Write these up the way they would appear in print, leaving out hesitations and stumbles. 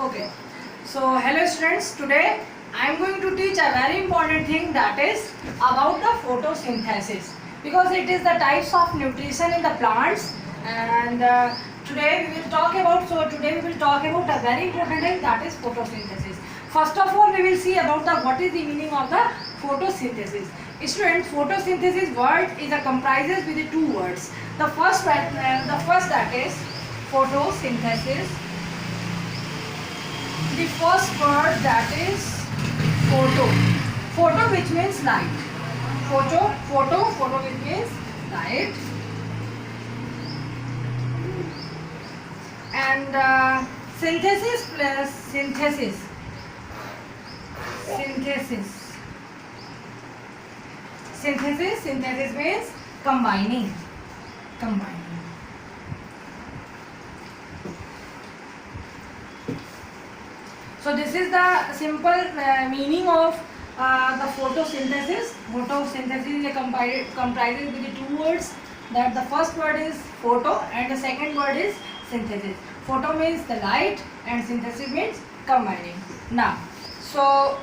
Okay. So hello students. Today I am going to teach a very important thing, that is about the photosynthesis, because it is the types of nutrition in the plants. And today we will talk about. Today we will talk about a very important thing, that is photosynthesis. First of all, we will see about what is the meaning of the photosynthesis. Students, photosynthesis word is comprises with the two words. The first that is photosynthesis. The first word, that is photo. Photo which means light. Photo which means light. And synthesis plus synthesis. Synthesis means combining. So this is the simple meaning of the photosynthesis. Photosynthesis comprises with the two words. That the first word is photo and the second word is synthesis. Photo means the light and synthesis means combining. Now, so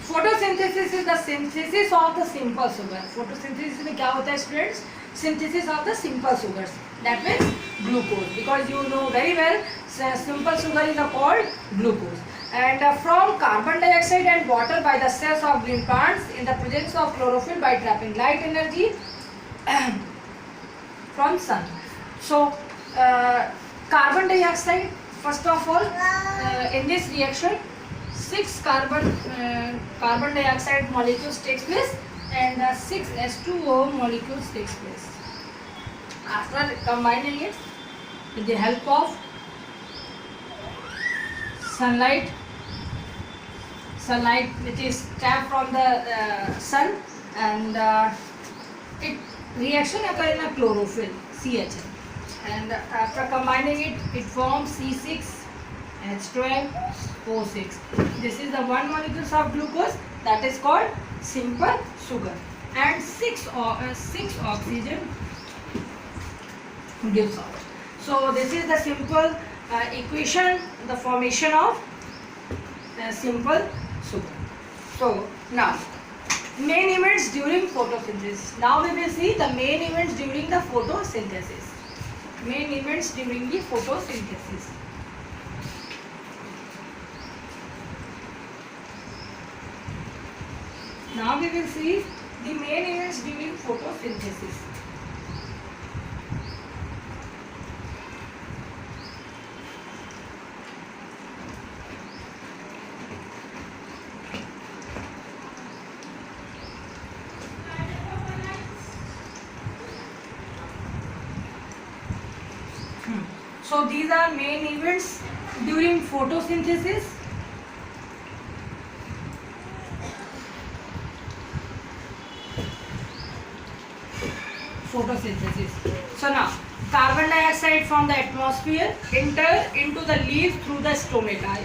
photosynthesis is the synthesis of the simple sugar. Photosynthesis में क्या होता है students? Synthesis of the simple sugars. That means glucose. Because you know very well, simple sugar is called glucose. And from carbon dioxide and water by the cells of green plants in the presence of chlorophyll by trapping light energy from sun. So carbon dioxide, first of all, in this reaction 6 carbon dioxide molecules takes place and 6 H2O molecules takes place. After combining it with the help of sunlight which is tapped from the sun, and it reaction occur in a chlorophyll CH, and after combining it forms C6H12O6. This is the one molecule of glucose that is called simple sugar, and 6 oxygen gives out. So this is the simple equation, the formation of simple sugar. So now main events during photosynthesis. Now we will see the main events during the photosynthesis. Main events during the photosynthesis. Now we will see the main events during photosynthesis. So these are main events during photosynthesis. So now carbon dioxide from the atmosphere enter into the leaves through the stomata.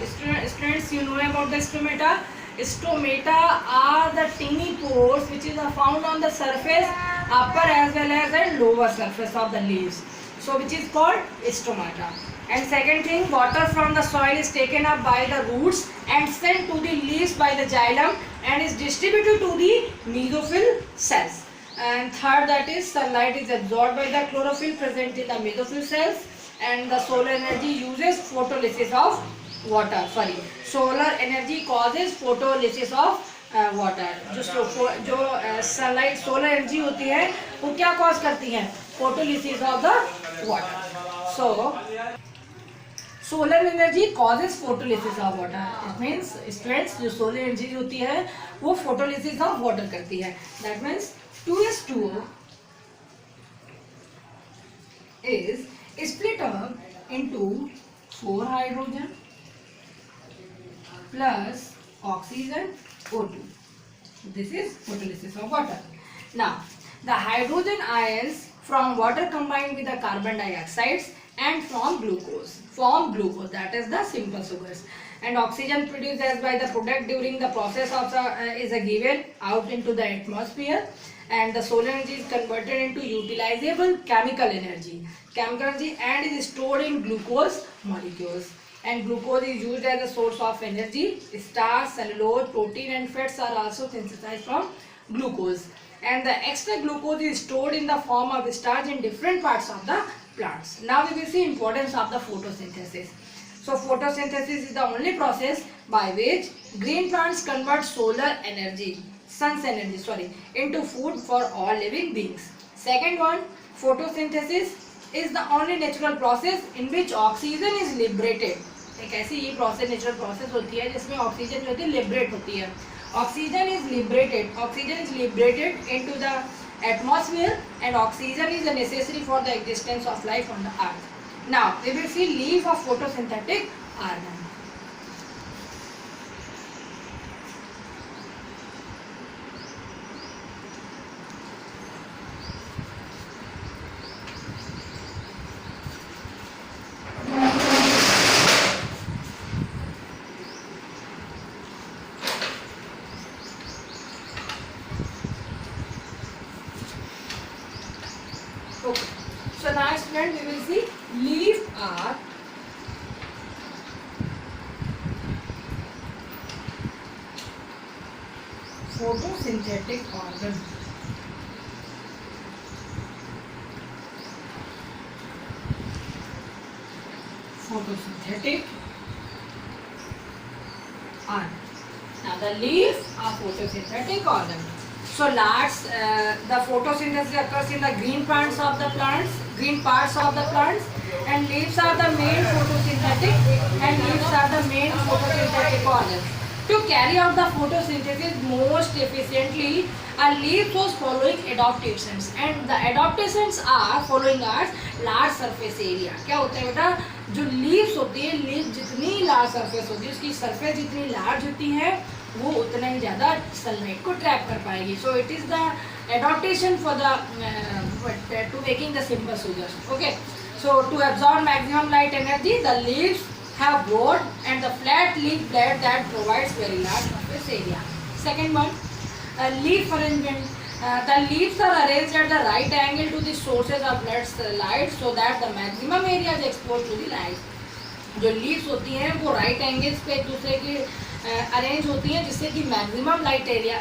Students, you know about the stomata. Stomata are the tiny pores which is found on the surface, upper as well as the lower surface of the leaves. So which is called stomata. And second thing, water from the soil is taken up by the roots and sent to the leaves by the xylem and is distributed to the mesophyll cells. And third, that is sunlight is absorbed by the chlorophyll present in the mesophyll cells, and the solar energy uses photolysis of water. Solar energy causes photolysis of water. जो sunlight solar energy होती है वो क्या cause करती है? Photolysis of the water. So solar energy causes photolysis of water. It means students, जो solar energy होती है वो photolysis of water करती है. That means 2s2O is split up into 4 hydrogen plus oxygen O2. This is photolysis of water. Now the hydrogen ions from water combined with the carbon dioxides and form glucose, that is the simple sugars, and oxygen produced as by the product during the process of is given out into the atmosphere, and the solar energy is converted into utilizable chemical energy and is stored in glucose molecules. and glucose is used as a source of energy. Starch, cellulose, protein and fats are also synthesized from glucose, and the extra glucose is stored in the form of starch in different parts of the plants. Now we will see importance of the photosynthesis. So photosynthesis is the only process by which green plants convert solar energy, sun's energy, into food for all living beings. Second one, photosynthesis is the only natural process in which oxygen is liberated. एक ऐसी ये process natural process होती है जिसमें oxygen जो होती है liberate होती है. Oxygen is liberated into the atmosphere, and oxygen is necessary for the existence of life on the earth. Now we will see leaf of photosynthetic organ. Okay. So now student we will see leaf are photosynthetic organ. Photosynthetic organ. Now the leaf are photosynthetic organ. So last the photosynthesis occurs in the green parts of the plants, and leaves are the main photosynthetic organs. To carry out the photosynthesis most efficiently, a leaf was following adaptations, and the adaptations are following as large surface area. क्या होता है बेटा, जो leaves होती है, leaf जितनी large surface होती है, उसकी surface जितनी large होती है, वो उतना ही ज़्यादा sunlight को trap कर पाएगी. So it is the adaptation for the to making the simple sugars. Okay. So to absorb maximum light energy, the leaves have broad and the flat leaf blade that provides very large surface area. Second one, leaf arrangement. The leaves are arranged at the right angle to the sources of light so that the maximum area is exposed to the light. जो leaves होती हैं वो right angles पे एक दूसरे की arrange होती हैं जिससे कि मैक्सिमम लाइट एरिया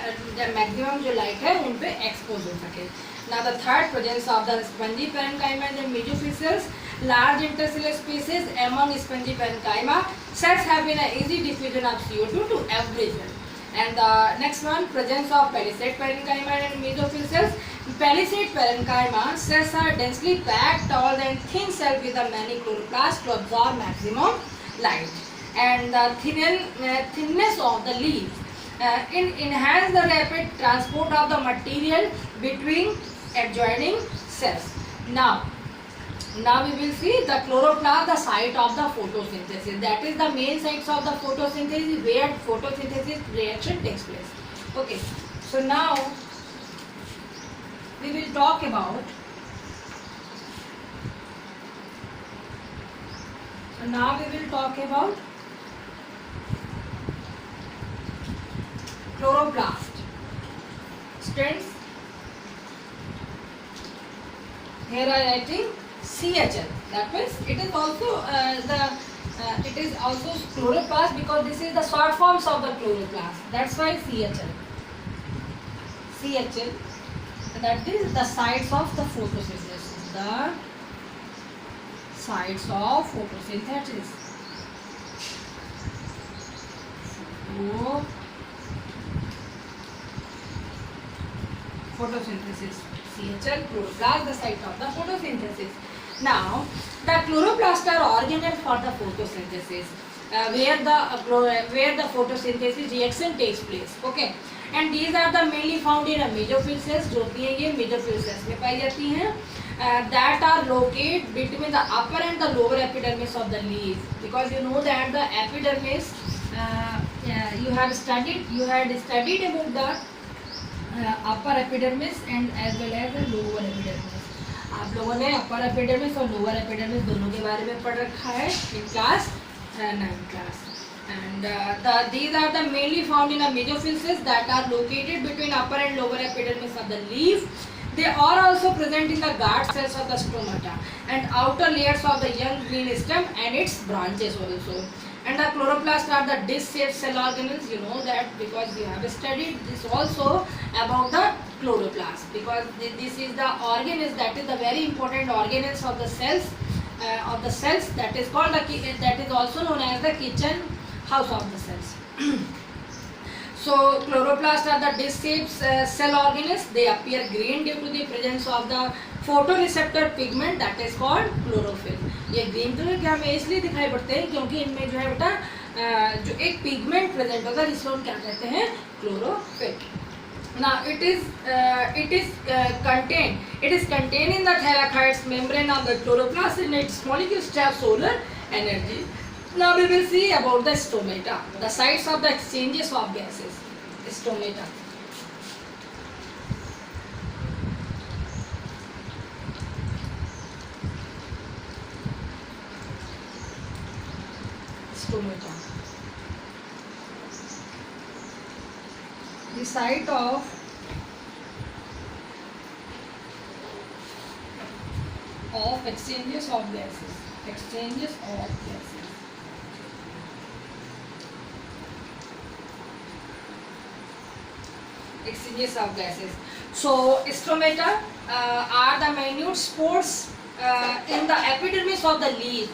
मैक्सिमम जो लाइट है उन पे एक्सपोज हो सके. Now the third, presence of the spongy parenchyma and mesophysals, large intercellular spaces among spongy parenchyma. Cells have been an easy diffusion of CO2 to everywhere. And the next one, presence of palisade parenchyma and mesophysals. Palisade parenchyma cells are densely packed, tall and thin cells with a many chloroplasts to absorb maximum light. And the thinness of the leaves enhance the rapid transport of the material between adjoining cells. Now we will see the chloroplast, the site of the photosynthesis. That is the main sites of the photosynthesis where photosynthesis reaction takes place. Okay, so now we will talk about chloroplast. Students, here I am writing CHL. That means it is also chloroplast because this is the short forms of the chloroplast. That's why CHL. That is the sites of the photosynthesis. The sites of photosynthesis. Photosynthesis. CHL, chloroplast, the site of the photosynthesis. Now, the chloroplasts are organelles for the photosynthesis, where the photosynthesis reaction takes place. Okay, and these are the mainly found in mesophyll cells. जो होती हैं ये mesophyll cells में पाई जाती हैं. That are located between the upper and the lower epidermis of the leaf. Because you know that the epidermis, you had studied about the upper epidermis and as well as the lower epidermis. आप लोगों ने upper epidermis और lower epidermis दोनों के बारे में पढ़ रखा है in class 9th class. And these are the mainly found in the mesophyll cells that are located between upper and lower epidermis of the leaf. They are also present in the guard cells of the stomata and outer layers of the young green stem and its branches also. And the chloroplasts are the disc-shaped cell organelles. You know that because we have studied this also about the chloroplast, because this is the organelles that is the very important organelles of the cells that is called that is also known as the kitchen house of the cells. So chloroplasts are the disc-shaped cell organelles. They appear green due to the presence of the photoreceptor pigment that is called chlorophyll. ये green colour के हमें इसलिए दिखाई पड़ते हैं क्योंकि इनमें जो है बेटा जो एक पिगमेंट प्रेजेंट होता है जिसको हम क्या कहते हैं, chlorophyll. Now it is contained in the thylakoid's membrane of the chloroplast, and its molecules have solar energy. Now we will see about the stomata, the sites of the exchanges of gases. Stomata. Stomata. The site of exchanges of gases. Exchanges of gases. Exchanges of gases. So stomata are the minute spores in the epidermis of the leaf.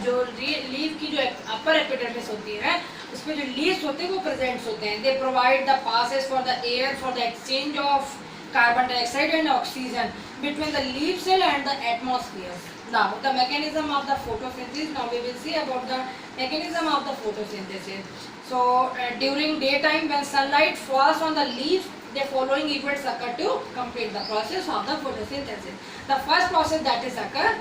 जो leaf की जो upper epidermis होती है उसमें जो leaves होते हैं वो present होते हैं. They provide the passes for the air for the exchange of carbon dioxide and oxygen between the leaf cell and the atmosphere. Now the mechanism of the photosynthesis. Now we will see about the mechanism of the photosynthesis. So during daytime when sunlight falls on the leaves, the following events occur to complete the process of the photosynthesis. The first process that is occur,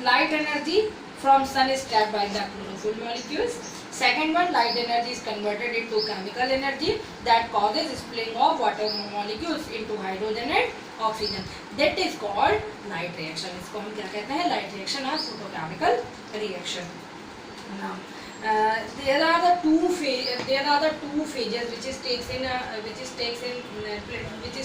light energy from sun is trapped by the chlorophyll molecules. Second one, light energy is converted into chemical energy that causes splitting of water molecules into hydrogen and oxygen. That is called light reaction. इसको हम क्या कहते हैं, light reaction or photochemical reaction. Now there are the two phases which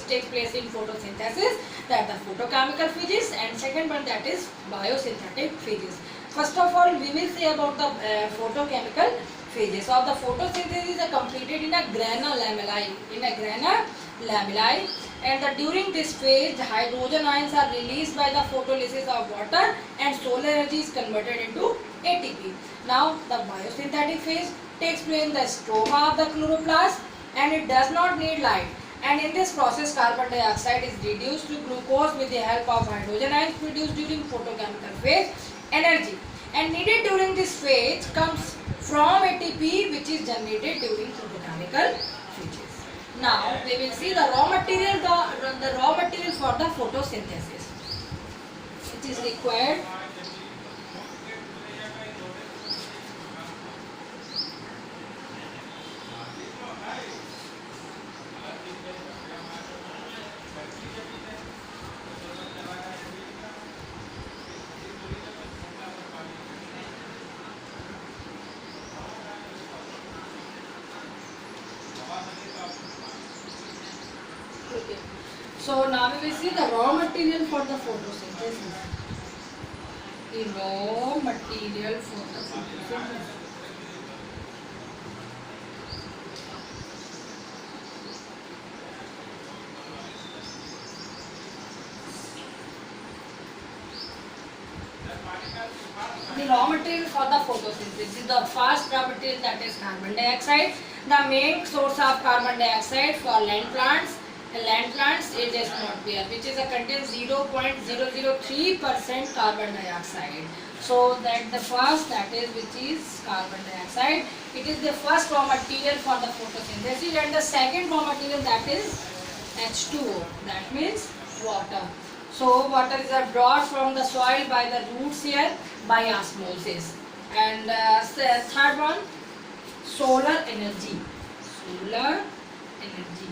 takes place in photosynthesis. That the photochemical phases, and second one that is biosynthetic phases. First of all, we will say about the photochemical phases of the photosynthesis are completed in a grana lamellae, and during this phase the hydrogen ions are released by the photolysis of water and solar energy is converted into ATP. Now the biosynthetic phase takes place in the stroma of the chloroplast and it does not need light, and in this process carbon dioxide is reduced to glucose with the help of hydrogen ions produced during photochemical phase. Energy and needed during this phase comes from ATP which is generated during photochemical phases. Now we will see the raw material, the raw material for the photosynthesis. It is required So now we will see the raw material for the photosynthesis. The raw material for the photosynthesis. The raw material for the photosynthesis. The first raw material that is carbon dioxide. The main source of carbon dioxide for land plants. Land plants is atmosphere, which is contains 0.003% carbon dioxide. So that the first that is which is carbon dioxide. It is the first raw material for the photosynthesis, and the second raw material that is H2O. That means water. So water is brought from the soil by the roots here by osmosis. And third one, solar energy. Solar energy.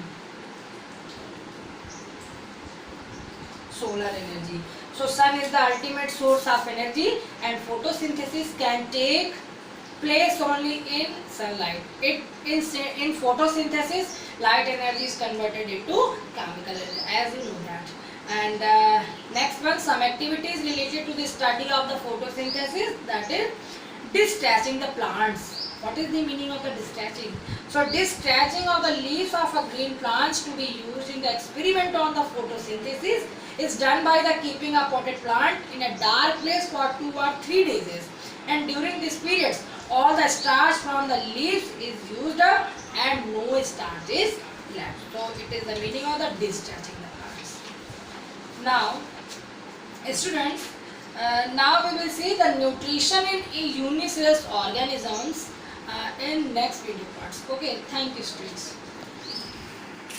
Solar energy. So sun is the ultimate source of energy, and photosynthesis can take placed only in sunlight. In photosynthesis, light energy is converted into chemical energy, as you know that. And next one, some activities related to the study of the photosynthesis, that is discharging the plants. What is the meaning of the discharging? So discharging of the leaves of a green plant to be used in the experiment on the photosynthesis is done by the keeping a potted plant in a dark place for 2 or 3 days, and during this period all the starch from the leaves is used up and no starch is left. So it is the meaning of the discharging the plants. Now students, now we will see the nutrition in unicellular organisms in next video parts. Okay, thank you students.